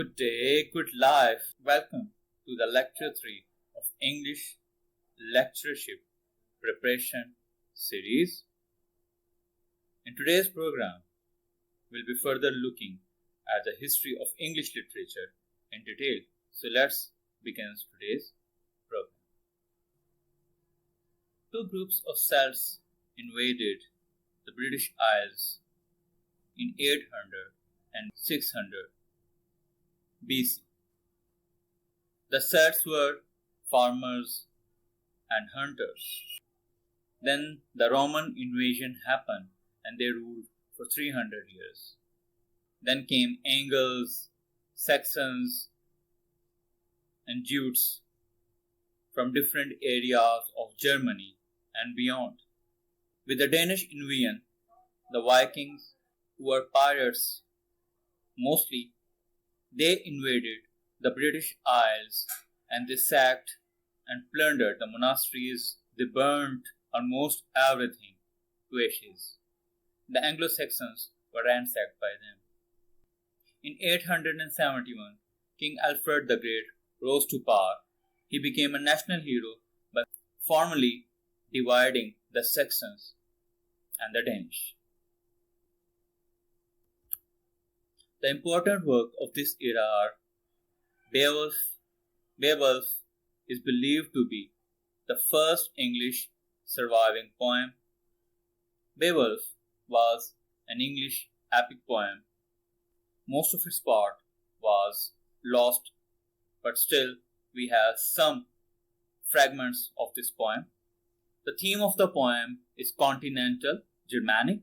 Good day, good life. Welcome to the Lecture 3 of English Lecturership Preparation Series. In today's program, we'll be further looking at the history of English literature in detail. So let's begin today's program. Two groups of Celts invaded the British Isles in 800 and 600 BC. The Celts were farmers and hunters. Then the Roman invasion happened and they ruled for 300 years. Then came Angles, Saxons, and Jutes from different areas of Germany and beyond. With the Danish invasion, the Vikings, who were pirates mostly, they invaded the British Isles and they sacked and plundered the monasteries. They burnt almost everything to ashes. The Anglo-Saxons were ransacked by them. In 871, King Alfred the Great rose to power. He became a national hero by formally dividing the Saxons and the Danish. The important work of this era are Beowulf. Beowulf is believed to be the first English surviving poem. Beowulf was an English epic poem. Most of its part was lost, but still we have some fragments of this poem. The theme of the poem is continental Germanic.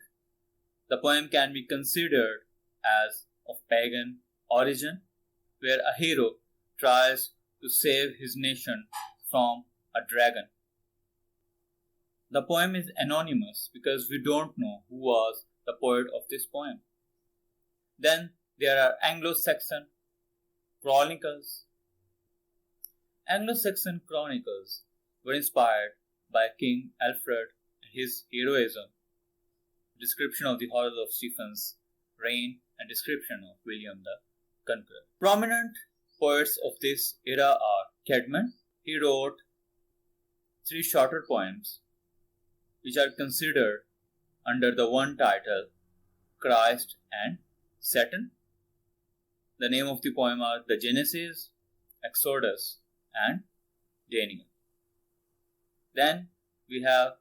The poem can be considered as of pagan origin, where a hero tries to save his nation from a dragon. The poem is anonymous because we don't know who was the poet of this poem. Then there are Anglo-Saxon chronicles. Anglo-Saxon chronicles were inspired by King Alfred and his heroism, description of the horrors of Stephen's reign, and description of William the Conqueror. Prominent poets of this era are Caedmon. He wrote 3 shorter poems which are considered under the one title Christ and Satan. The name of the poem are the Genesis, Exodus, and Daniel. Then we have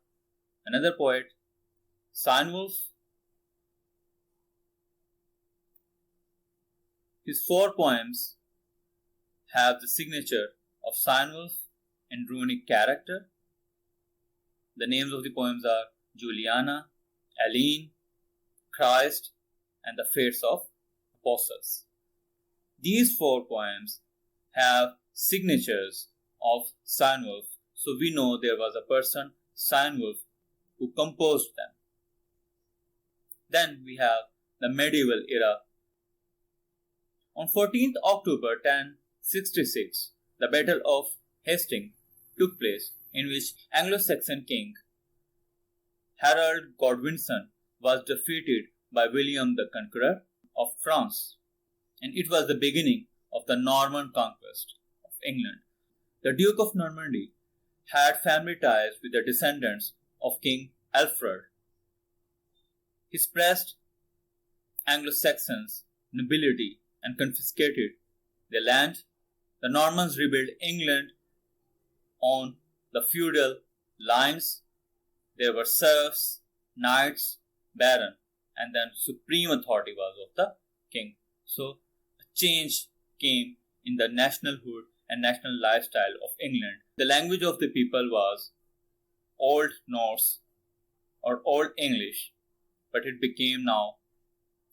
another poet, Cynewulf. His 4 poems have the signature of Cynewulf in runic character. The names of the poems are Juliana, Aline, Christ, and the Fates of Apostles. These 4 poems have signatures of Cynewulf, so we know there was a person, Cynewulf, who composed them. Then we have the medieval era. On 14th October 1066, the Battle of Hastings took place, in which Anglo-Saxon king Harold Godwinson was defeated by William the Conqueror of France, and it was the beginning of the Norman Conquest of England. The Duke of Normandy had family ties with the descendants of King Alfred. He suppressed Anglo-Saxons nobility and confiscated their land. The Normans rebuilt England on the feudal lines. There were serfs, knights, baron, and then supreme authority was of the king. So a change came in the nationalhood and national lifestyle of England. The language of the people was Old Norse or Old English, but it became now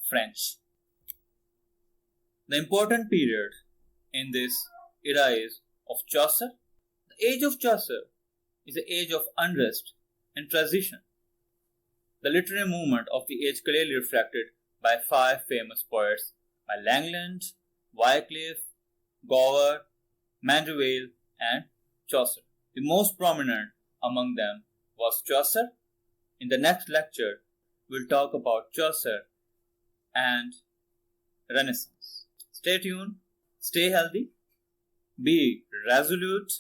French. The important period in this era is of Chaucer. The Age of Chaucer is an age of unrest and transition. The literary movement of the age clearly reflected by 5 famous poets by Langland, Wycliffe, Gower, Mandeville, and Chaucer. The most prominent among them was Chaucer. In the next lecture, we'll talk about Chaucer and Renaissance. Stay tuned Stay healthy, be resolute,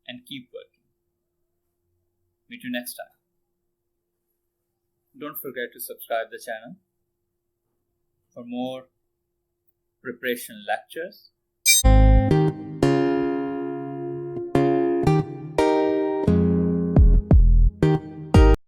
and keep working. Meet you next time. Don't forget to subscribe the channel for more preparation lectures